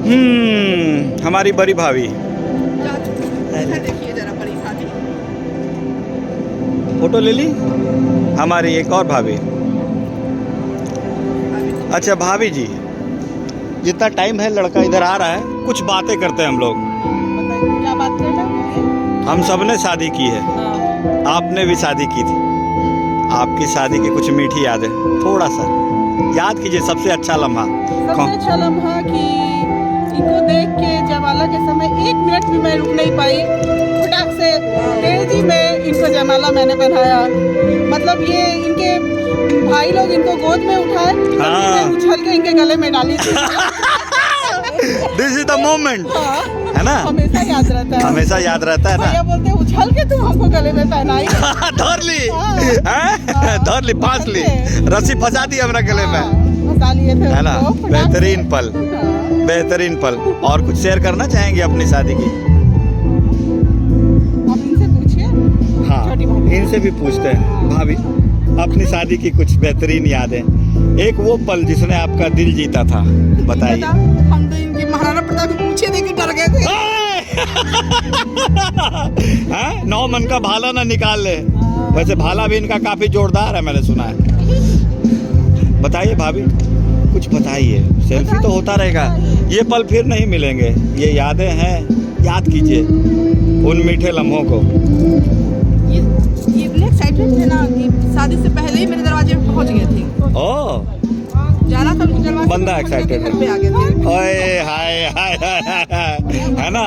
हमारी बड़ी भाभी। देखिए जरा बड़ी भाभी, फोटो ले ली हमारी एक और भाभी। अच्छा भाभी जी, जितना टाइम है लड़का इधर आ रहा है, कुछ बातें करते हैं हम लोग। क्या बात करना है? हम सब ने शादी की है, आपने भी शादी की थी। आपकी शादी की कुछ मीठी यादें थोड़ा सा याद कीजिए, सबसे अच्छा लम्हा। सबसे अच्छा लम्हा कि इनको देख के जयमाला के समय 1 मिनट भी मैं रुक नहीं पाई, फटाक से तेजी में इनको जयमाला मैंने पहनाया। मतलब ये इनके भाई लोग इनको गोद में उठाए, मैं उछल के इनके गले में डाली थी। दिस इज द मोमेंट, है ना? हमेशा याद रहता है, हमेशा याद रहता है ना। भैया बोलते हैं उछल के तुम हमको गले में पहनाई। धर ली, धर ली, फांस ली, रस्सी फंसा दी हमरा गले में, फंसा लिए थे, है ना? बेहतरीन पल, बेहतरीन पल। और कुछ शेयर करना चाहेंगे अपनी शादी की? आप इनसे पूछिए। हाँ, इनसे भी पूछते हैं। भाभी, अपनी शादी की कुछ बेहतरीन यादें, एक वो पल जिसने आपका दिल जीता था, बताइए। हम तो इनकी महाराणा प्रताप को पूछे देख के डर गए थे। हैं? 9 मन का भाला ना निकाल ले। वैसे भाला भी इनका काफी जोरदार है, मैंने सुना है। बताइए भाभी, कुछ बताइए। सेल्फी तो होता रहेगा, ये पल फिर नहीं मिलेंगे, ये यादें हैं, याद कीजिए उन मीठे लम्हों को। ये इतने एक्साइटेड थे ना कि शादी से पहले ही मेरे दरवाजे पे पहुंच गए थे। ओह, जाना था उनके दरवाजे, बंदा एक्साइटेड घर पे आ गए थे। ओए हाय हाय हाय, है ना?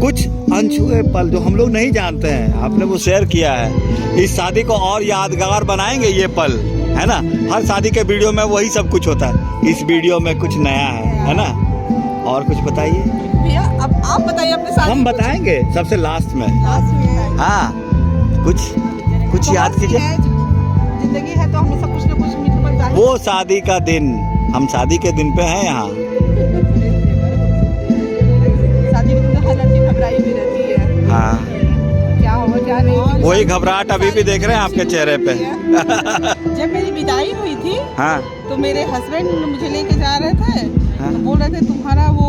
कुछ अनछुए पल जो हम लोग नहीं जानते हैं, आपने वो शेयर किया है। इस शादी को और यादगार बनाएंगे ये पल, है ना? हर शादी के वीडियो में वही सब कुछ होता है, इस वीडियो में कुछ नया है ना? और कुछ बताइए भैया, अब आप बताइए अपने साथ। हम बताएंगे सबसे लास्ट में। हाँ, कुछ याद कीजिए। जिंदगी है तो हमेशा कुछ न कुछ मीठा पल जाएगा। वो शादी का दिन, हम शादी के दिन पे हैं यहाँ। शादी में तो हर लड़की घबराई भी रहती है। हाँ, क्या होगा क्या नहीं। वही घबराहट अभी भी देख रहे हैं आपके चेहरे पे। जब मेरी विदाई हुई थी, हाँ, तो मेरे हस्बैंड मुझे लेके जा रहे थे, हाँ? तो बोल रहे थे तुम्हारा वो,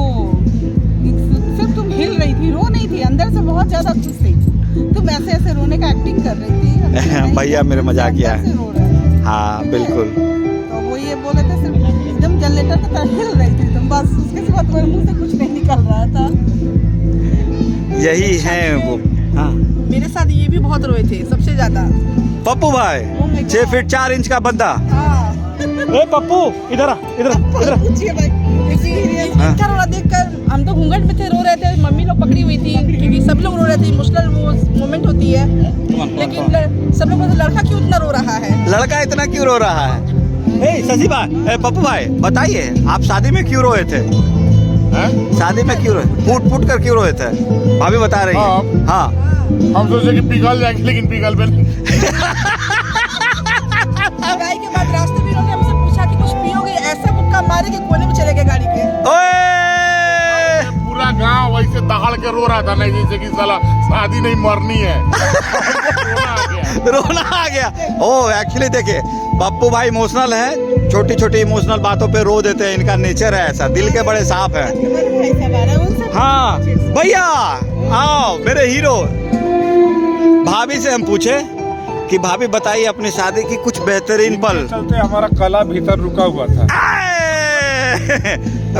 सिर्फ तुम हिल रही थी, रो नहीं थी, अंदर से बहुत ज्यादा खुश थी। तुम ऐसे ऐसे रोने का एक्टिंग कर रही थी। भैया मेरे मजाकिया है। हाँ बिल्कुल। तो वो ये बोले थे सिर्फ एकदम जनरेटर की तरह हिल रही थी तुम, बस उसके सिवा तुम्हारे मुंह से कुछ नहीं निकल रहा था। यही है वो। हाँ, मेरे साथ ये भी बहुत रोए थे, सबसे ज्यादा पप्पू भाई 6 फीट 4 इंच का बंदा। ए पप्पू, इधर आ, इधर। पूछिए भाई, इनका रोना देखकर हम तो घूंघट में थे, रो रहे थे। मम्मी लोग पकड़ी हुई थी क्योंकि सब लोग रो रहे थे, इमोशनल वो मोमेंट होती है। लेकिन सब लोग बोलते लड़का क्यों इतना रो रहा है, लड़का इतना क्यों रो रहा है? ए शशि भाई, पप्पू भाई बताइए, आप शादी में क्यों रोए थे? शादी में क्यों रोए? फूट कर क्यों रोए थे? भाभी बता रही है। हाँ, हम सोचे कि पिघल जाएंगे, लेकिन पिघल पे नहीं। विदाई के बाद रास्ते में उन्होंने हमसे पूछा कि कुछ पियोगे, ऐसा मुक्का मारे कि कोने में चले गए गाड़ी के। पूरा गांव वैसे दहाड़ के रो रहा था, नहीं जैसे कि साला शादी नहीं मरनी है। रोना आ गया। ओ एक्चुअली देखिए, पप्पू भाई इमोशनल है, छोटी छोटी इमोशनल बातों पे रो देते हैं, इनका नेचर है ऐसा, दिल के बड़े साफ है। हाँ भैया आओ मेरे हीरो। भाभी से हम पूछे कि भाभी बताइए अपनी शादी की कुछ बेहतरीन पल। चलते हमारा कला भीतर रुका हुआ था।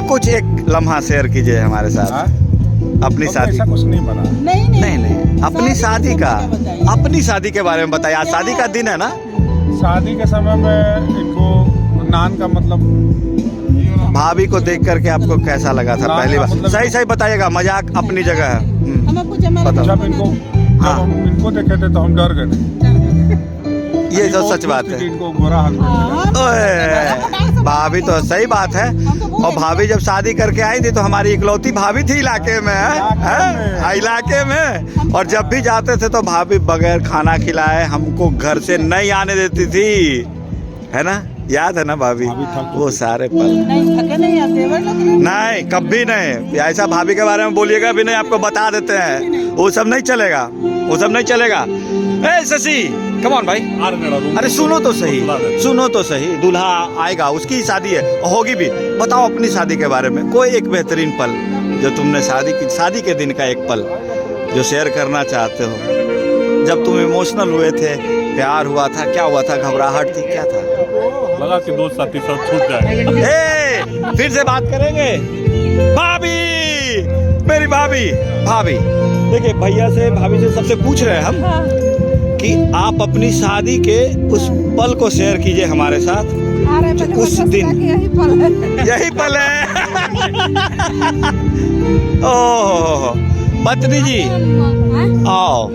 कुछ एक लम्हा शेयर कीजिए हमारे साथ। अपनी शादी, ऐसा कुछ नहीं बना। नहीं अपनी शादी का, अपनी शादी के बारे में बताइए। आज शादी का दिन है ना? शादी के समय में इनको नान का मतलब, भाभी को देख करके आपको कैसा लगा था पहली बार? मतलब सही बताइएगा, मजाक अपनी जगह है। बताओ। जब हम इनको देखे थे तो हम डर गए थे। ये तो सच बात है। इनको गोरा हाथ ओए, भाभी तो सही बात है। और भाभी जब शादी करके आई थी तो हमारी इकलौती भाभी थी इलाके में, है इलाके में। और जब भी जाते थे तो भाभी बगैर खाना खिलाए हमको घर से नहीं आने देती थी, है ना? याद है ना भाभी? वो सारे पल। नहीं कभी नहीं, ऐसा भाभी के बारे में बोलिएगा भी नहीं, आपको बता देते हैं। वो सब नहीं चलेगा, वो सब नहीं चलेगा। ए शशि कम ऑन भाई, अरे सुनो तो सही, सुनो तो सही। दूल्हा आएगा, उसकी ही शादी है, होगी भी। बताओ अपनी शादी के बारे में कोई एक बेहतरीन पल जो तुमने शादी के दिन का एक पल जो शेयर करना चाहते हो, जब तुम इमोशनल हुए थे, प्यार हुआ था, क्या हुआ था, घबराहट थी, क्या था? लगा कि दोस्त साथी सब छूट जाए। ए, फिर से बात करेंगे। भाभी, मेरी भाभी, भाभी देखिए, भैया से भाभी से सबसे पूछ रहे हैं हम कि आप अपनी शादी के उस पल को शेयर कीजिए हमारे साथ। उस दिन यही पल है। ओह पत्नी जी आओ,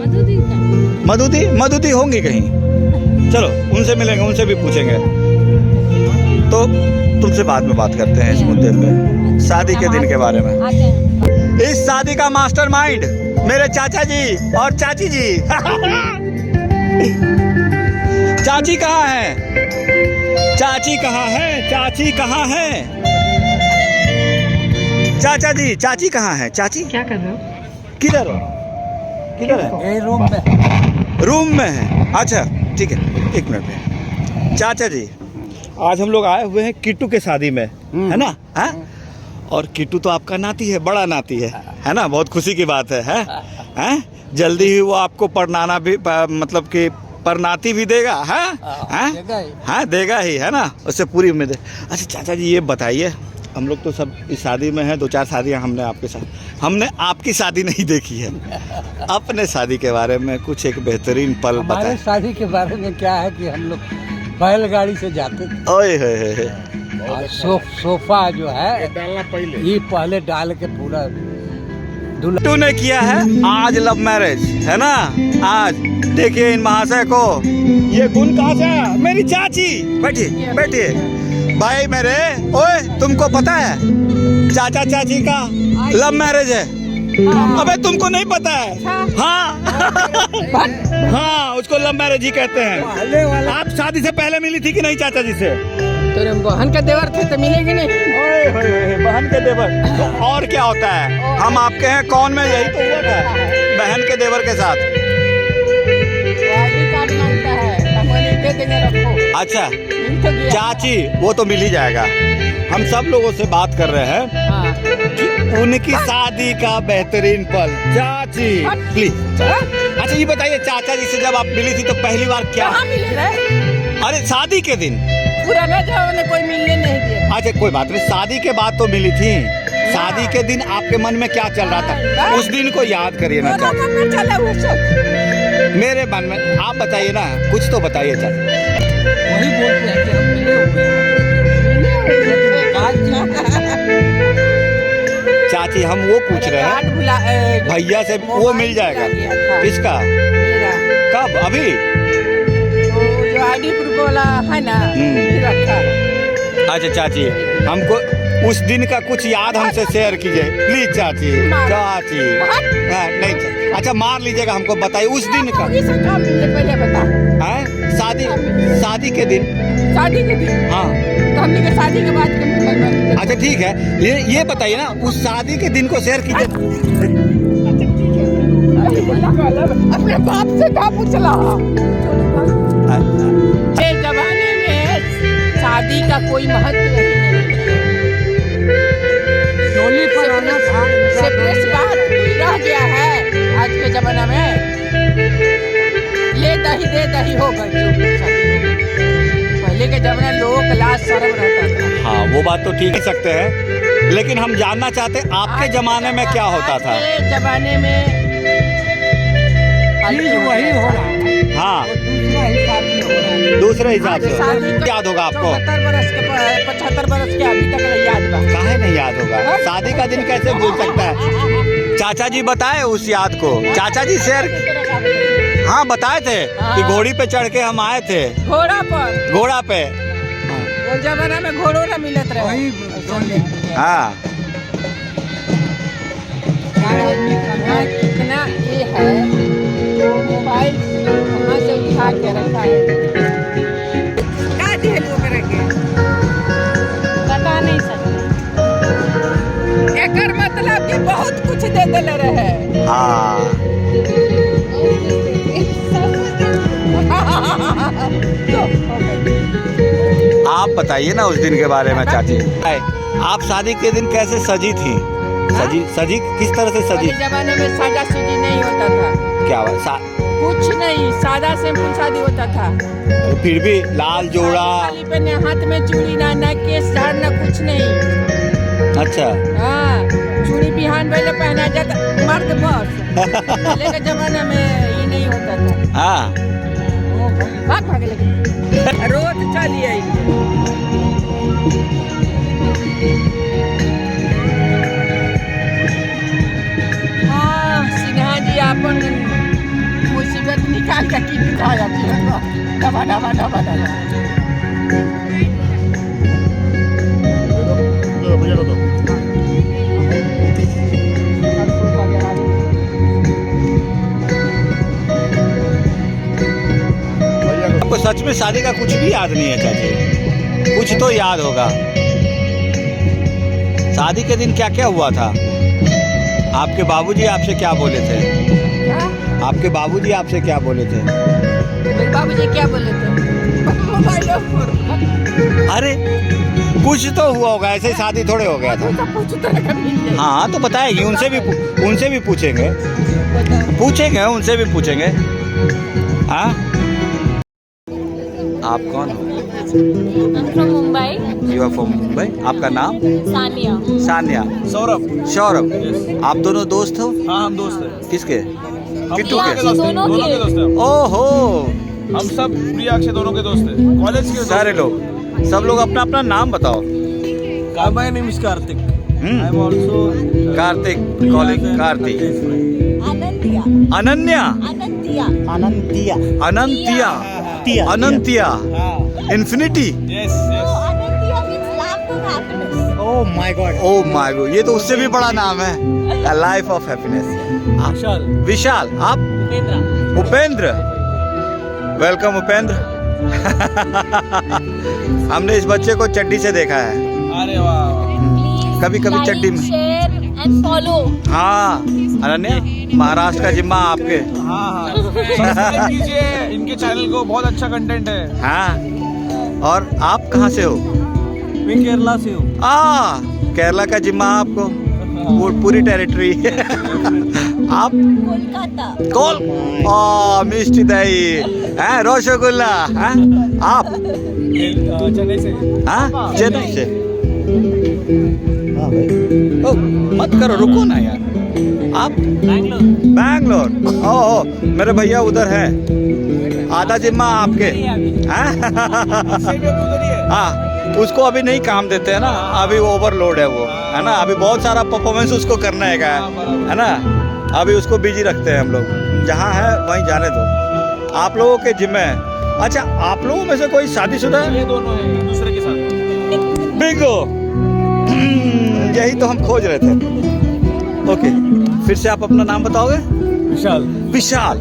मधुदी होंगी कहीं, चलो उनसे मिलेंगे, उनसे भी पूछेंगे। तो तुमसे बाद में बात करते हैं इस मुद्दे पे, शादी के दिन के बारे में। इस शादी का मास्टरमाइंड मेरे चाचा जी और चाची जी। चाची कहाँ है? चाची कहाँ है? चाची कहाँ है? चाचा जी, चाची कहाँ है? चाची क्या कर रहे हो? किधर हो? किधर है? रूम में है। अच्छा ठीक है, एक मिनट में। चाचा जी, आज हम लोग आए हुए हैं किट्टू के शादी में, है ना? हाँ? और किट्टू तो आपका नाती है, बड़ा नाती है ना? बहुत खुशी की बात है, हैं? जल्दी ही वो आपको परनाना भी, मतलब कि परनाती भी देगा, हाँ देगा ही, है ना? उससे पूरी उम्मीद है। अच्छा चाचा जी ये बताइए, हम लोग तो सब इस शादी में हैं, 2-4 शादियां हमने आपकी शादी नहीं देखी है। अपने शादी के बारे में कुछ एक बेहतरीन पल बताएं। हमारे शादी के बारे में क्या है कि हम लोग बैलगाड़ी से जाते थे। ओए होए, और सोफा जो है डालना पहले, ये पहले डाल के पूरा किट्टू ने किया है आज लव मैरिज, है ना? आज देखिए इन महाशय को, ये गुण कहाँ से आया? मेरी चाची, बैठिए बैठिए भाई मेरे। ओए तुमको पता है चाचा चाची का लव मैरिज है? अबे तुमको नहीं पता है? हाँ हाँ, उसको लव मैरिज ही कहते हैं। आप शादी से पहले मिली थी कि नहीं चाचा जी से? तेरे बहन के देवर थे तो मिलेगी नहीं। बहन के देवर तो और क्या होता है? हम आपके हैं कौन में, यही तो हुआ था बहन के देवर के साथ। आईडी कार्ड मांगता है, दे देंगे, रखो। अच्छा चाची, वो तो मिल ही जाएगा। हम सब लोगों से बात कर रहे हैं हाँ। कि उनकी शादी का बेहतरीन पल। चाची प्लीज। अच्छा ये बताइए, चाचा जी से जब आप मिली थी तो पहली बार क्या? कहाँ मिले रहे? अरे शादी के दिन। पुराना जमाने में कोई मिलने नहीं दिया। अच्छा कोई बात नहीं, शादी के बाद तो मिली थी। शादी के दिन आपके मन में क्या चल रहा था? उस दिन को याद करिए ना चाचा। मेरे मन में आप बताइए ना, कुछ तो बताइए चाचा। वही बोलते हैं कि हम मिले हुए हैं। चाची हम वो पूछ रहे हैं भैया से, वो मिल जाएगा। किसका? कब? अभी जो आईडी प्रूफ वाला है ना, रखा। अच्छा चाची, हमको उस दिन का कुछ याद हमसे शेयर कीजिए प्लीज चाची। चाची हाँ, नहीं अच्छा मार लीजिएगा, हमको बताइए उस दिन का। पहले बता। शादी के दिन। शादी के दिन? हाँ तो हमने के शादी के बाद। अच्छा ठीक है, ये बताइए ना उस शादी के दिन को शेयर कीजिए। अपने बाप से क्या पूछला? इस जमाने में शादी का कोई महत्व नहीं है। डोली पर आना था, सिर्फ इस बात रह गया है आज के जमाना में। ले दही दे दही हो गई। पहले के जमाने लोगों का लाज शर्म रहता था। हाँ वो बात तो ठीक ही सकते हैं, लेकिन हम जानना चाहते हैं आपके जमाने में क्या होता था? जमाने में वही हो रहा है। हाँ दूसरा हिसाब से हो रहा है। दूसरे हिसाब से याद होगा आपको? 75 बरस के अभी तक याद बा। काहे नहीं याद होगा? शादी का दिन कैसे भूल सकता है? चाचा जी बताए उस याद को। चाचा जी शेयर, हाँ बताए थे कि घोड़ी पे चढ़ के हम आए थे। घोड़ा पर? घोड़ा पे। वो जमाना में घोड़ों न मिलत रहे। हाँ कितना ये है, मोबाइल वहाँ से उठा के रखा है। क्या दिए लोग रखे? बता नहीं सकते। एकर मतलब कि बहुत कुछ दे देले रहे। हाँ बताइए ना उस दिन के बारे में चाची। आप शादी के दिन कैसे सजी थी? सजी किस तरह से सजी? पहले जमाने में सादा सूदी नहीं होता था। क्या हुआ? कुछ नहीं, सादा सिंपल शादी होता था। फिर भी लाल जोड़ा। खाली पहने, हाथ में चूड़ी ना केस झाड़ना, कुछ नहीं। अच्छा। हाँ, चूड़ी बिहान पहले पहना जाता मर्द बस। पहले के जमाने में ये नहीं होता था। हाँ। भाग लगे रोज चलिए। हाँ, सिन्हा जी अपन मुसीबत निकाल कर की दिखाया डबा डबा डबा डबा। भैया को दो। आपको सच में शादी का कुछ भी याद नहीं है चाची? कुछ तो याद होगा। शादी के दिन क्या क्या हुआ था? आपके बाबूजी आपसे क्या बोले थे? क्या? आपके बाबूजी आपसे क्या बोले थे? मेरे बाबूजी क्या बोले थे? मोबाइल पर। अरे कुछ तो हुआ होगा, ऐसे ही शादी थोड़े हो गया था। हाँ तो बताएगी, उनसे भी पूछेंगे उनसे भी पूछेंगे। हाँ, आप कौन हो? I'm from Mumbai. You are from Mumbai. आपका नाम? Sania. सान्या। सौरभ। आप दोनों दोस्त हो? हाँ हम दोस्त हैं। किसके? किट्टू हम के? दोनों दोनों के दोस्त हैं। ओहो, हम सब प्रिया अक्षय दोनों के दोस्त हैं, कॉलेज के। सारे लोग, सब लोग अपना अपना नाम बताओ। My name is Kartik. Hmm, I am also Kartik, college Kartik. Anantia. Ananya, Anantia. Anantia, infinity. Yes yes. Anantia means lamp of happiness. Oh my God, ये तो उससे भी बड़ा नाम है। Life of happiness. Vishal. Vishal. आप? उपेंद्र। वेलकम उपेंद्र। हमने इस बच्चे को चड्डी से देखा है। अरे वाह। Please कभी-कभी like, चड्डी में। share and follow. हाँ अनन्या, महाराष्ट्र का जिम्मा आपके। हाँ हाँ, सब्सक्राइब कीजिए इनके चैनल को, बहुत अच्छा कंटेंट है। हाँ, और आप कहाँ से हो? मैं केरला से हूँ। केरला का जिम्मा आपको, पूरी टेरिटरी। आप? Kolkata. मिष्टी दही है, रसगुल्ला है। आप? चेन्नई से। हाँ, चेन्नई से। हाँ भाई, ओ मत करो, रुको ना यार। आप? बैंगलोर। ओहो, मेरे भैया उधर है। आधा जिम्मा आपके। हाँ, उसको अभी नहीं काम देते हैं ना, अभी ओवरलोड है वो, है ना। अभी बहुत सारा परफॉर्मेंस उसको करना है ना। अभी उसको बिजी रखते हैं हम लोग। जहाँ है वहीं जाने दो। आप लोगों के जिम्मे है। अच्छा, आप लोगों में से कोई शादीशुदा है? ये दोनों हैं एक दूसरे के साथ। बिंगो, यही तो हम खोज रहे थे। ओके, फिर से आप अपना नाम बताओगे? विशाल। विशाल।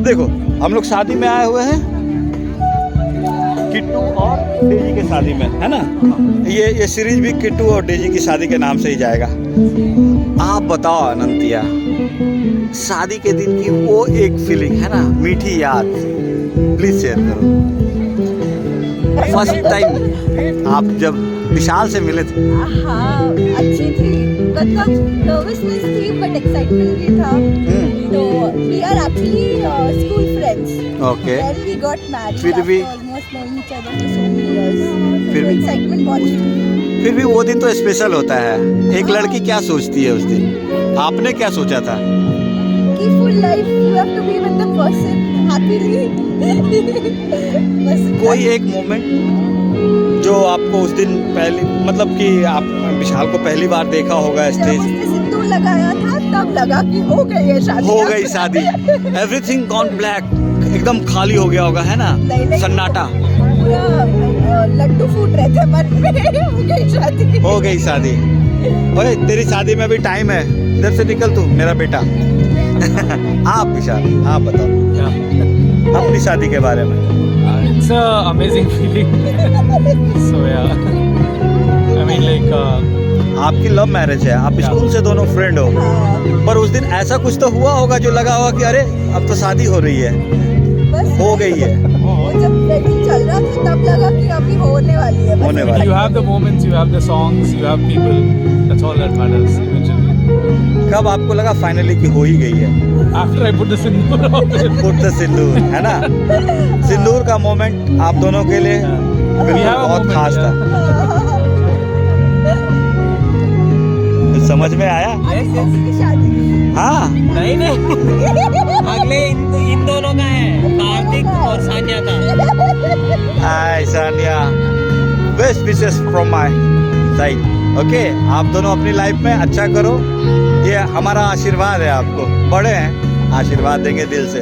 देखो, हम लोग शादी में आए हुए हैं, किट्टू और डेजी के शादी में, है ना। ये सीरीज भी किट्टू और डेजी की शादी के नाम से ही जाएगा। आप बताओ अनंतिया, शादी के दिन की वो एक फीलिंग है ना, मीठी याद, प्लीज शेयर करो। फर्स्ट टाइम आप जब विशाल से मिले थे? हाँ, अच्छी थी, मतलब नर्वसनेस थी बट एक्साइटमेंट भी था। तो we are actually school friends. Okay. Then we got married फिर after भी- almost knowing each other for so many years. फिर तो भी- excitement बहुत थी। फिर भी वो दिन तो स्पेशल होता है। एक लड़की क्या सोचती है उस दिन? आपने क्या सोचा था? कि full life you have to be with the person happily. बस कोई एक मोमेंट जो आपको उस दिन पहली, मतलब कि आप विशाल को पहली बार देखा होगा जब स्टेज, उसने सिंदूर लगाया था तब लगा कि हो गई है शादी। हो गई शादी, एवरीथिंग गॉन ब्लैक, एकदम खाली हो गया होगा, है ना, नहीं, सन्नाटा। पूरा लड्डू फूट रहे थे मन में। हो गई शादी। हो गई शादी। ओए, तेरी शादी में भी टाइम है, इधर से निकल तू मेरा बेटा। आप विशाल, आप बताओ अपनी शादी के बारे में। It's an amazing feeling. So yeah, I mean like आपकी लव मैरिज है, आप स्कूल से दोनों फ्रेंड हो, हाँ, पर उस दिन ऐसा कुछ तो हुआ होगा जो लगा होगा कि अरे अब तो शादी हो रही है। बस हो गई है, वो जब वेडिंग चल रहा था तब लगा कि अभी होने वाली है, बस होने वाली You have the moments, you have the songs, you have people. That's all that matters eventually. कब आपको लगा फाइनली कि हो ही गई है? After I put the sindoor on it. Put the sindoor, है ना? सिंदूर का मोमेंट आप दोनों के लिए बिल्कुल have a बहुत moment, खास था। समझ में आया? किसी की शादी हाँ, नहीं नहीं अगले इन दोनों का है, कार्तिक और सानिया का। Hi Sania, best wishes from my side. Okay, आप दोनों अपनी लाइफ में अच्छा करो, ये हमारा आशीर्वाद है आपको। बड़े हैं, आशीर्वाद देंगे दिल से।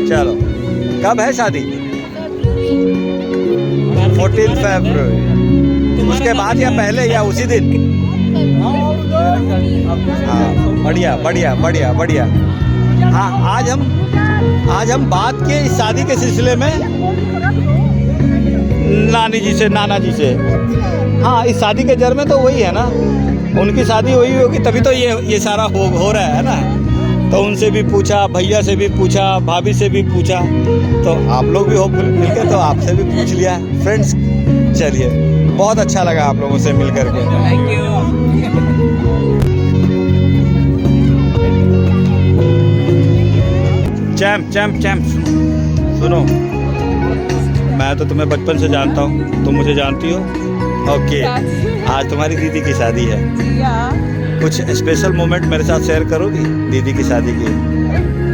चलो, कब है शादी? 14 फरवरी। उसके बाद या पहले या उसी दिन? हाँ, बढ़िया बढ़िया बढ़िया बढ़िया। हाँ, आज हम बात किए इस शादी के सिलसिले में नानी जी से, नाना जी से। हाँ, इस शादी के जड़ में तो वही है ना, उनकी शादी हुई होगी तभी तो ये सारा हो रहा है ना। तो उनसे भी पूछा, भैया से भी पूछा, भाभी से भी पूछा, तो आप लोग भी होपफुल मिल के तो आपसे भी पूछ लिया। फ्रेंड्स, चलिए, बहुत अच्छा लगा आप लोगों से मिल करके। Thank you. चैम्प सुनो, मैं तो तुम्हें बचपन से जानता हूँ, तुम मुझे जानती हो। ओके, आज तुम्हारी दीदी की शादी है, कुछ स्पेशल मोमेंट मेरे साथ शेयर करोगी दीदी की शादी की?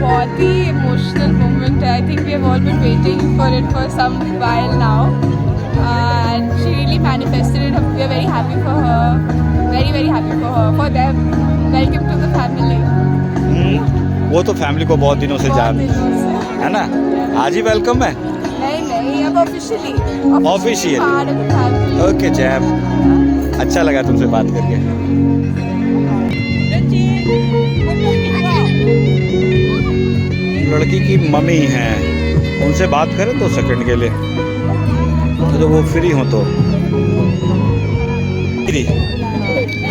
बहुत ही इमोशनल मोमेंट है। I think we have all been waiting for it for some while now and she really manifested it. We are very happy for her, very very happy for her, for them. Welcome to the family. वो तो family को बहुत दिनों से जान है ना, आज ही वेलकम है। नहीं, अब officially Officially. Part of the family. Okay chap, अच्छा लगा तुमसे बात करके। लड़की की मम्मी हैं, उनसे बात करें 2 सेकंड के लिए, तो वो फ्री हो तो।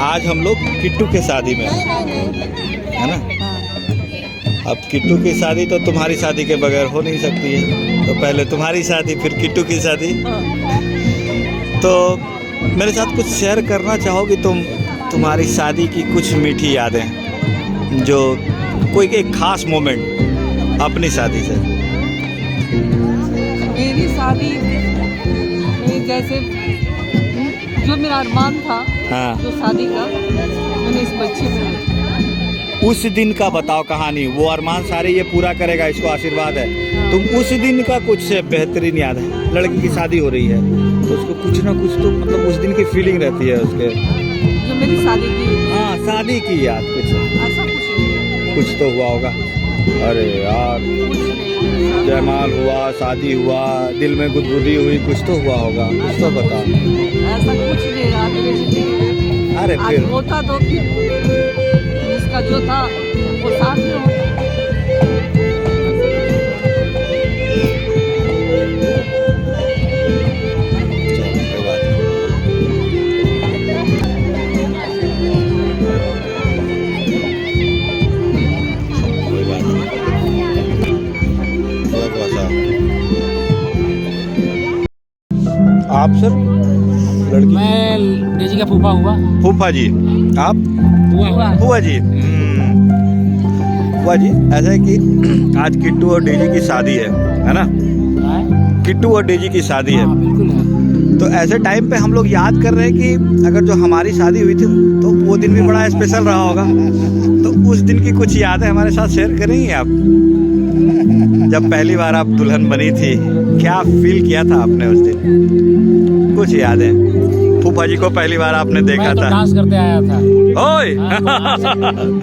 आज हम लोग किट्टू के शादी में है ना। अब किट्टू की शादी तो तुम्हारी शादी के बगैर हो नहीं सकती है, तो पहले तुम्हारी शादी फिर किट्टू की शादी। तो मेरे साथ कुछ शेयर करना चाहोगी तुम, तुम्हारी शादी की कुछ मीठी यादें, जो कोई एक खास मोमेंट अपनी शादी से? मेरी शादी में जैसे जो मेरा अरमान था, हाँ, जो शादी का, मैंने इस बच्चे में उस दिन का बताओ कहानी। वो अरमान सारे ये पूरा करेगा, इसको आशीर्वाद है। तुम उस दिन का कुछ बेहतरीन याद है? लड़की की शादी हो रही है तो उसको कुछ ना कुछ तो मतलब उस दिन की फीलिंग रहती है उसके। जो मेरी शादी की, हाँ, शादी की याद कुछ ऐसा कुछ नहीं, कुछ तो हुआ होगा। अरे यार, जयमाल हुआ, शादी हुआ, दिल में गुदगुदी हुई, कुछ तो हुआ होगा, कुछ तो बताओ। ऐसा कुछ नहीं रहा मेरी जिंदगी में। अरे आज फिर होता तो जिसका जो था वो साथ में होता। कोई बात नहीं। कोई बात नहीं। आप सर, लड़की? मैं डेजी का फूफा हुआ। फूफा जी, आप? फूफा जी। फूफा जी, ऐसा है कि आज किट्टू और डीजी की शादी है ना? किट्टू और डीजी की शादी है। बिल्कुल है। तो ऐसे टाइम पे हम लोग याद कर रहे हैं कि अगर जो हमारी शादी हुई थी तो वो दिन भी बड़ा स्पेशल रहा होगा। तो उस दिन की कुछ यादें हमारे साथ शेयर करेंगी आप? जब पहली बार आप दुल्हन बनी थी, क्या फील किया था आपने उस दिन? कुछ यादें। फूफा जी को पहली बार आपने देखा मैं तो था। डांस करते आया था। ओए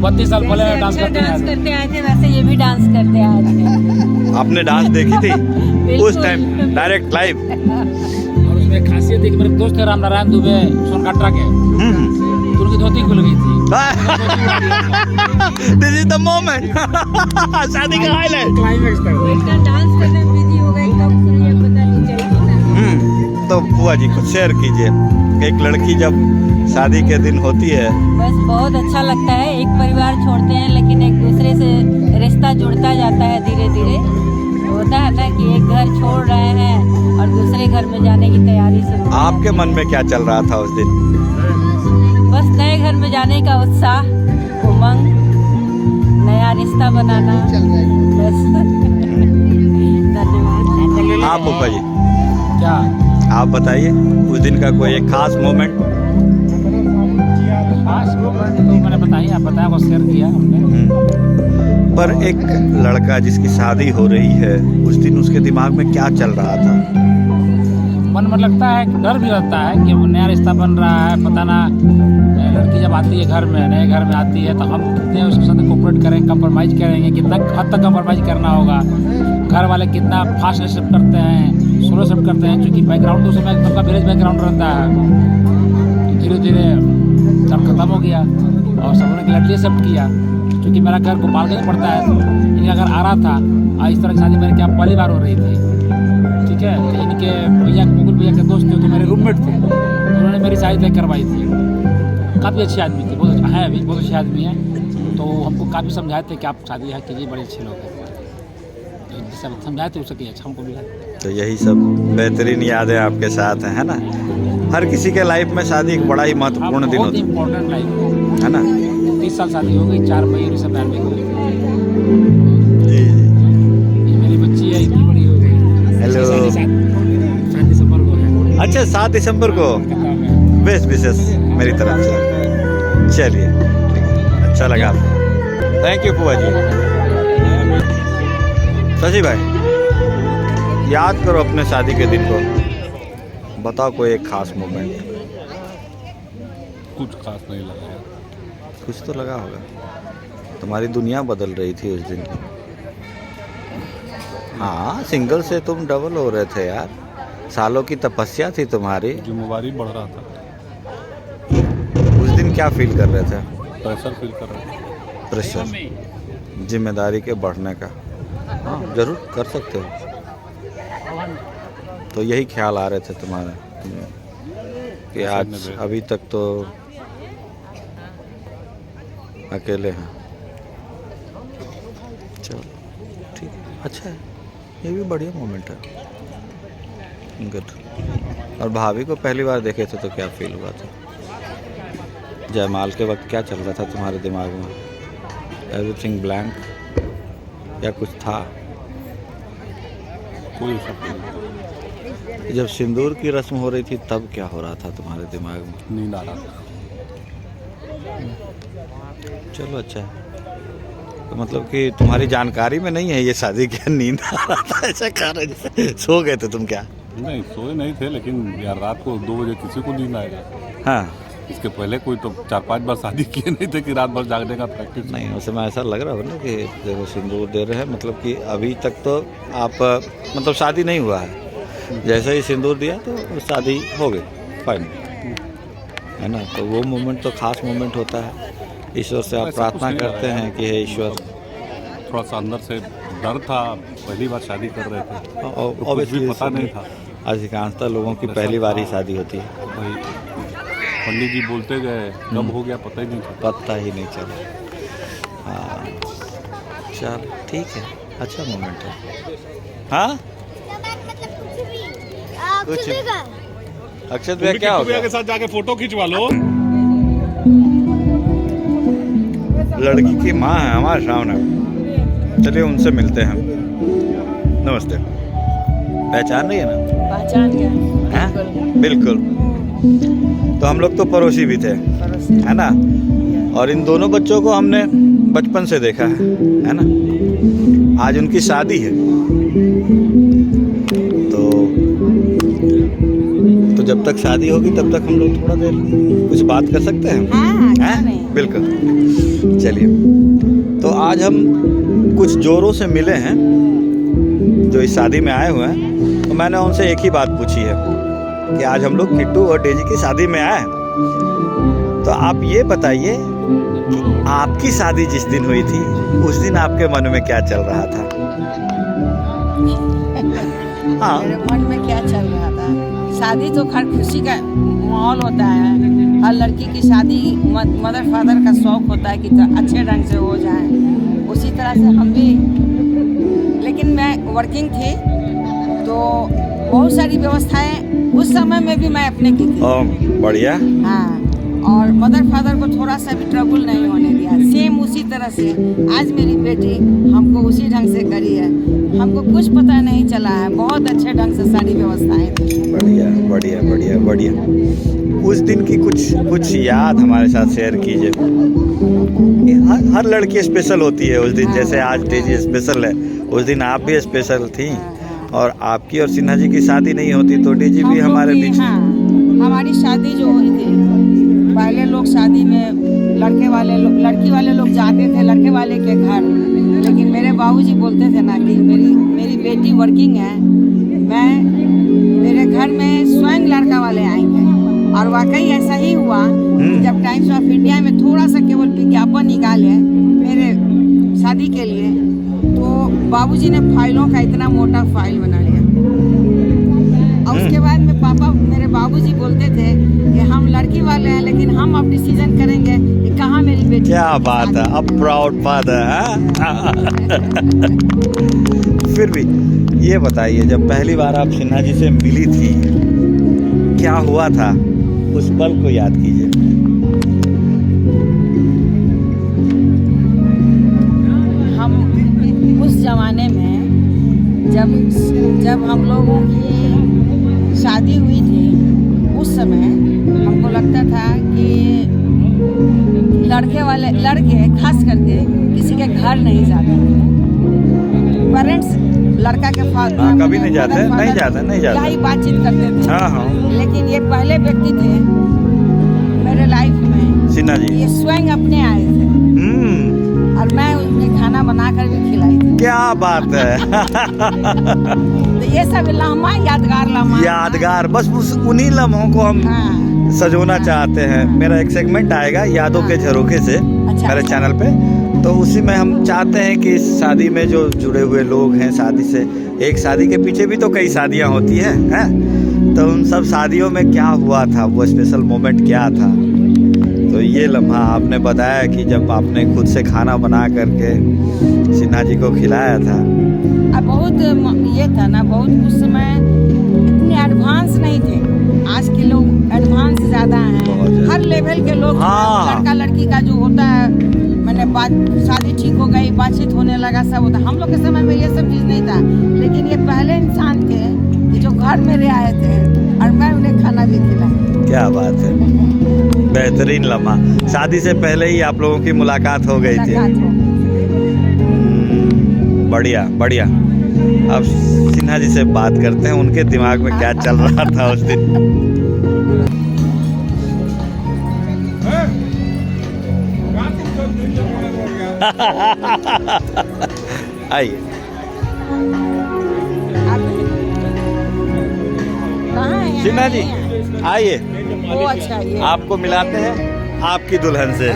32 साल पहले मैं डांस करते आया था। करते आए थे, वैसे ये भी डांस करते आए थे। आपने डांस देखी थी उस टाइम डायरेक्ट लाइव? और उसमें खासियत थी कि मेरे दोस्त थे राम नारायण दुबे सोनकटरा के, तो उनकी धोती खुल गई थी। This is the moment. शादी का हाईलाइट। क्लाइमेक्स तक इतना डांस करने में बिजी हो गए, कब से ये पता नहीं चला। तो बुआ जी कुछ शेयर कीजिए। एक लड़की जब शादी के दिन होती है, बस बहुत अच्छा लगता है। एक परिवार छोड़ते हैं लेकिन एक दूसरे से रिश्ता जुड़ता जाता है धीरे धीरे। होता है ना कि एक घर छोड़ रहे हैं और दूसरे घर में जाने की तैयारी शुरू है। आपके मन में क्या चल रहा था उस दिन? बस नए घर में जाने का उत्साह, उमंग, नया रिश्ता बनाना, बस। धन्यवाद। आप फूफा जी क्या आप बताइए उस दिन का कोई एक खास मोमेंट? खास मोमेंट तो मैंने बताया, आप बताया, वो शेयर किया हमने। पर एक लड़का जिसकी शादी हो रही है, उस दिन उसके दिमाग में क्या चल रहा था? मन में लगता है, डर भी रहता है कि वो नया रिश्ता बन रहा है, पता ना लड़की जब आती है घर में, नए घर में आती है तो हम कितने उसके साथ कोऑपरेट करेंगे, कंप्रोमाइज़ करेंगे, कितना हद तक कंप्रोमाइज़ करना होगा, घर वाले कितना फास्ट एक्सेप्ट करते हैं, स्लो एक्सेप्ट करते हैं, क्योंकि बैकग्राउंड तो उस समय सबका विलेज बैकग्राउंड रहता है। धीरे धीरे सब खत्म हो गया और सबने ग्लैडली एक्सेप्ट किया। क्योंकि मेरा घर गोपालगंज पड़ता है, तो इनका घर आ रहा था और इस तरह की शादी मेरे क्या पहली बार हो रही थी, ठीक है। तो इनके भैया, मुकुल भैया के दोस्त थे, तो मेरे रूममेट थे, तो उन्होंने मेरी शादी तय करवाई थी। काफ़ी अच्छी आदमी थी, बहुत है अभी, बहुत अच्छी आदमी है। तो हमको काफ़ी समझाए थे कि आप शादी है कीजिए, बड़े अच्छे लोग हैं, तो सब समझाए थे उससे कि अच्छा हमको भी। तो यही सब बेहतरीन यादें आपके साथ हैं, है ना? हर किसी के लाइफ में शादी एक बड़ा ही महत्वपूर्ण दिन होता इम्पोर्टेंट लाइफ है ना? 30 साल शादी हो गई, 4 मई 1992 में हुई। जी ये मेरी बच्ची है, इतनी बड़ी हो गई। हेलो। 7 दिसंबर को है। अच्छा 7 दिसंबर को बेस्ट विशेष मेरी तरफ से। चलिए अच्छा लगा, थैंक यू फुआ जी। शशि भाई याद करो अपने शादी के दिन को, बताओ कोई एक खास मोमेंट। कुछ खास नहीं लगा यार। कुछ तो लगा होगा, तुम्हारी दुनिया बदल रही थी उस दिन। हाँ सिंगल से तुम डबल हो रहे थे यार, सालों की तपस्या थी तुम्हारी। जिम्मेवारी बढ़ रहा था, उस दिन क्या फील कर रहे थे? प्रेशर फील कर रहा था। प्रेशर जिम्मेदारी के बढ़ने का। हाँ जरूर कर सकते हो। तो यही ख्याल आ रहे थे तुम्हारे कि आज अभी तक तो अकेले हैं। चलो ठीक है, अच्छा है, ये भी बढ़िया मोमेंट है। गुड। और भाभी को पहली बार देखे थे तो क्या फील हुआ था? जयमाल के वक्त क्या चल रहा था तुम्हारे दिमाग में? एवरीथिंग ब्लैंक या कुछ था? कोई सब नहीं। जब सिंदूर की रस्म हो रही थी तब क्या हो रहा था तुम्हारे दिमाग में? नींद आ रहा था। चलो अच्छा है, तो मतलब कि तुम्हारी जानकारी में नहीं है ये शादी, क्या नींद आ रहा था ऐसा कारण सो गए थे तुम क्या? नहीं सोए नहीं थे, लेकिन यार रात को 2 बजे किसी को नींद आएगा? हाँ इसके पहले कोई तो 4-5 बार शादी किए नहीं थे कि रात भर जागने का प्रैक्टिस। नहीं उस समय ऐसा लग रहा हो ना कि देखो सिंदूर दे रहे हैं, मतलब कि अभी तक तो आप मतलब शादी नहीं हुआ है, जैसे ही सिंदूर दिया तो शादी हो गई फाइनल, है ना? तो वो मोमेंट तो खास मोमेंट होता है। ईश्वर से आप प्रार्थना करते हैं कि हे ईश्वर। थोड़ा सा अंदर से डर था, पहली बार शादी कर रहे थे तो कुछ ऑब्वियसली भी पता नहीं था। अधिकांशतः लोगों की पहली बार ही शादी होती है, भाई पंडित जी बोलते गए, कब हो गया पता ही नहीं चला। पता ही नहीं चला। हाँ चल ठीक है, अच्छा मोमेंट है। हाँ कुछ अक्षत भैया क्या हो गया? के साथ जाके फोटो खिंचवा लो। लड़की की माँ है हमारे सामने, चलिए उनसे मिलते हैं। नमस्ते, पहचान रही है ना? पहचान गया। हैं? बिल्कुल। तो हम लोग तो पड़ोसी भी थे, है ना? और इन दोनों बच्चों को हमने बचपन से देखा है ना? आज उनकी शादी है, तो जब तक शादी होगी तब तक हम लोग थोड़ा देर कुछ बात कर सकते हैं। हैं? बिल्कुल। चलिए, तो आज हम कुछ जोरों से मिले हैं जो इस शादी में आए हुए हैं। तो मैंने उनसे एक ही बात पूछी है कि आज हम लोग किट्टू और डेजी की शादी में आए हैं, तो आप ये बताइए कि आपकी शादी जिस दिन हुई थी उस दिन आपके मन में क्या चल रहा था? हाँ, मेरे मन में क्या चल रहा था? शादी तो हर खुशी का माहौल होता है, हर लड़की की शादी मदर फादर का शौक होता है कि अच्छे ढंग से हो जाए। उसी तरह से हम भी, लेकिन लेकिन मैं वर्किंग थी तो बहुत सारी व्यवस्थाएं उस समय में भी मैं अपने की थी। बढ़िया। हाँ, और मदर फादर को थोड़ा सा भी ट्रबल नहीं होने दिया। सेम उसी तरह से आज मेरी बेटी हमको उसी ढंग से करी है, हमको कुछ पता नहीं चला है, बहुत अच्छे ढंग से सारी व्यवस्थाएं थी। बढ़िया बढ़िया बढ़िया बढ़िया। उस दिन की कुछ याद हमारे साथ शेयर कीजिए। हर लड़की स्पेशल होती है उस दिन, जैसे आज डेजी स्पेशल है, उस दिन आप भी स्पेशल थी। और आपकी और सिन्हा जी की शादी नहीं होती तो डेजी भी हमारे बीच। हाँ, हमारी शादी जो हुई थी, पहले लोग शादी में लड़की वाले लोग जाते थे लड़के वाले के घर, लेकिन मेरे बाबूजी बोलते थे ना कि मेरी बेटी वर्किंग है, मेरे घर में स्वयं लड़का वाले आएंगे। और वाकई ऐसा ही हुआ। जब टाइम्स ऑफ इंडिया में थोड़ा सा केवल विज्ञापन निकाले मेरे शादी के लिए, तो बाबूजी ने फाइलों का इतना मोटा फाइल बना लिया। और उसके बाद में मेरे बाबूजी बोलते थे कि हम लड़की वाले हैं, लेकिन हम अब डिसीजन करेंगे कि कहाँ मेरी बेटी। क्या बात है, अब प्राउड फादर है। फिर भी ये बताइए, जब पहली बार आप सिन्हा जी से मिली थी, क्या हुआ था, उस पल को याद कीजिए। हम उस जमाने में जब हम लोगों की शादी हुई थी, उस समय हमको लगता था कि लड़के खास करके किसी के घर नहीं जाते। पेरेंट्स लड़का के फादर कभी नहीं जाते। यही बातचीत करते थे। हाँ। लेकिन ये पहले व्यक्ति थे मेरे लाइफ में, सिन्हा जी, ये स्वयं अपने आए थे और मैं उन्हें खाना बनाकर भी खिलाई थी। क्या बात है। तो ये सब लम्हा यादगार, बस उन्हीं लम्हों को हम सजोना चाहते हैं। मेरा एक सेगमेंट आएगा यादों के झरोखे से मेरे चैनल पे, तो उसी में हम चाहते हैं कि शादी में जो जुड़े हुए लोग हैं, शादी से एक शादी के पीछे भी तो कई शादियां होती हैं, तो उन सब शादियों में क्या हुआ था, वो स्पेशल मोमेंट क्या था। तो ये लम्हा आपने बताया कि जब आपने खुद से खाना बना करके सिन्हा जी को खिलाया था। अब बहुत ये था ना, बहुत उस समय इतने एडवांस नहीं थे। आज के लोग एडवांस ज़्यादा हैं, हर लेवल के लोग। लड़का लड़की का जो होता है, मैंने शादी ठीक हो गई, बातचीत होने लगा, सब होता। हम लोग के समय में ये सब चीज़ नहीं था, लेकिन ये पहले इंसान थे कि जो घर मेरे आए थे और मैं उन्हें खाना भी खिलाया। क्या बात है, बेहतरीन लम्हा। शादी से पहले ही आप लोगों की मुलाकात हो गई थी। बढ़िया बढ़िया। अब सिन्हा जी से बात करते हैं, उनके दिमाग में क्या चल रहा था उस दिन। आइए। सिन्हा जी आइए, आपको मिलाते हैं आपकी दुल्हन से।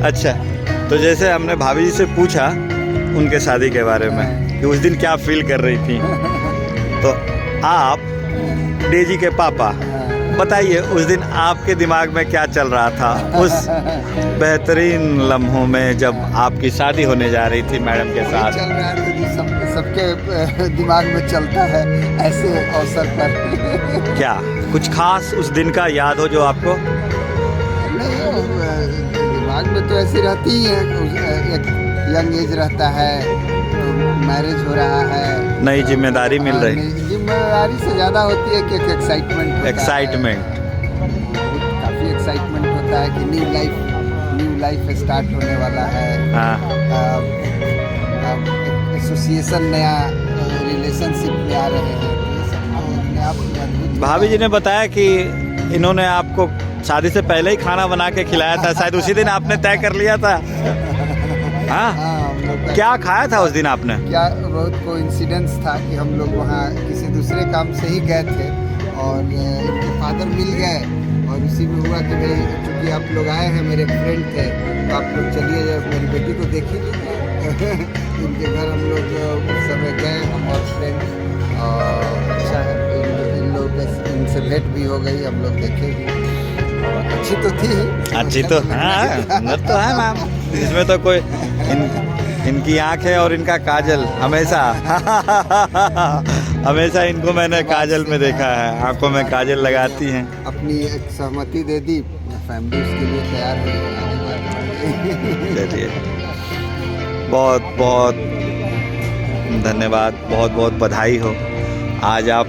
अच्छा, तो जैसे हमने भाभी जी से पूछा उनके शादी के बारे में कि उस दिन क्या फील कर रही थी, तो आप डेजी के पापा बताइए उस दिन आपके दिमाग में क्या चल रहा था उस बेहतरीन लम्हों में जब आपकी शादी होने जा रही थी मैडम के साथ। चल रहा है तो सबके दिमाग में चलता है ऐसे अवसर पर। क्या कुछ खास उस दिन का याद हो जो आपको? नहीं, दिमाग में तो ऐसी रहती ही है, एक यंग एज रहता है, मैरिज हो रहा है, नई जिम्मेदारी मिल रही। जिम्मेदारी से ज़्यादा होती है कि एक एक्साइटमेंट काफ़ी एक्साइटमेंट होता है कि न्यू लाइफ स्टार्ट होने वाला है। एसोसिएशन नया रिलेशनशिप में आ रहे हैं। भाभी जी ने बताया कि इन्होंने आपको शादी से पहले ही खाना बना के खिलाया था, शायद उसी दिन आपने तय कर लिया था। हाँ, क्या खाया था उस दिन आपने? क्या बहुत कोइंसिडेंस था कि हम लोग वहाँ किसी दूसरे काम से ही गए थे और इनके फादर मिल गए और उसी में हुआ कि भाई चूँकि आप लोग आए हैं, मेरे फ्रेंड थे, तो आप लोग चलिए मेरी बेटी को देखिए। इनके घर हम लोग उस समय गए, हम और फ्रेंड, और अच्छा इन लोग इनसे भेंट भी हो गई, हम लोग देखे भी। अच्छी तो थी, अच्छी तो हाँ, तो है मैम, इसमें तो कोई इनकी आंखें और इनका काजल हमेशा हमेशा इनको मैंने काजल में देखा है, आंखों में काजल लगाती हैं। अपनी एक सहमति दे दी, फैमिली उसके लिए तैयार है, आगे बात। चलिए, बहुत बहुत धन्यवाद, बहुत बहुत बधाई हो। आज आप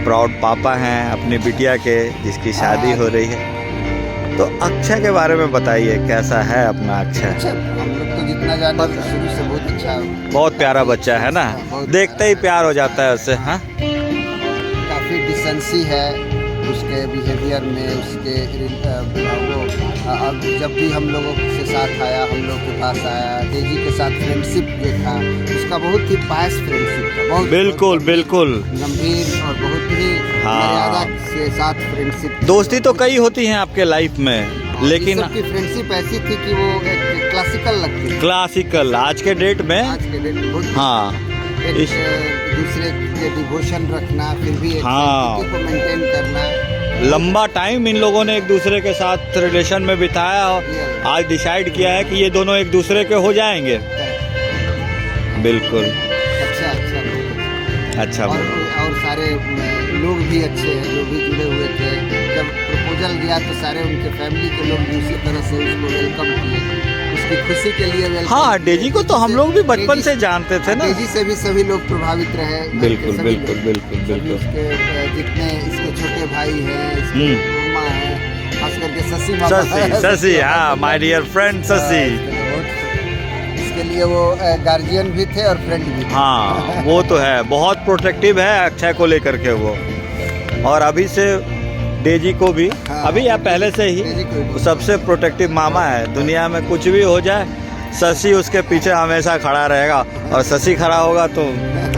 प्राउड पापा हैं अपनी बिटिया के, जिसकी शादी हो रही है। तो अक्षय के बारे में बताइए, कैसा है अपना अक्षय? अच्छा, हम लोग तो जितना जाने शुरू से बहुत अच्छा, बहुत प्यारा बच्चा है ना, देखते ही प्यार हो जाता है उससे। हाँ, काफ़ी डिसेंसी है उसके बिहेवियर में, उसके वो अब जब भी हम लोगों के साथ आया, हम लोग के पास आया, डेजी के साथ फ्रेंडशिप जो था उसका बहुत ही पास फ्रेंडशिप था, बहुत बिल्कुल बिल्कुल गंभीर और बहुत ही मर्यादा के साथ फ्रेंडशिप। दोस्ती तो कई होती हैं आपके लाइफ में, लेकिन की फ्रेंडशिप ऐसी थी कि वो एक क्लासिकल लगती, क्लासिकल आज के डेट में। आज के डेट में बहुत, हाँ, एक दूसरे के डिवोशन रखना, फिर भी एक हाँ, को मेंटेन करना। लंबा टाइम इन लोगों ने एक दूसरे के साथ रिलेशन में बिताया और आज डिसाइड किया है कि ये दोनों एक दूसरे के हो जाएंगे। बिल्कुल, अच्छा और सारे लोग भी अच्छे हैं जो भी जुड़े हुए थे। जब प्रपोजल गया तो सारे उनके फैमिली के लोग भी उसी तरह से उसको वेलकम किए, उसकी खुशी के लिए वेलकम। हाँ, डेजी को तो हम लोग भी बचपन से जानते थे ना। डेजी से भी सभी लोग प्रभावित रहे। बिल्कुल बिल्कुल बिल्कुल बिल्कुल। उसके जितने इसके छोटे भाई हैं, इसकी माँ है, खास करके शशि मामा, शशि, हाँ, माय डियर फ्रेंड शशि। इसके लिए वो गार्जियन भी थे और फ्रेंड भी थे। हाँ, वो तो है, बहुत प्रोटेक्टिव है अक्षय को लेकर के वो, और अभी से डेजी को भी, हाँ, अभी या पहले से ही सबसे प्रोटेक्टिव मामा है। दुनिया में कुछ भी हो जाए, शशि उसके पीछे हमेशा खड़ा रहेगा, और शशि खड़ा होगा तो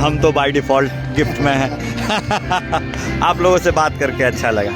हम तो बाय डिफ़ॉल्ट गिफ्ट में हैं। आप लोगों से बात करके अच्छा लगा।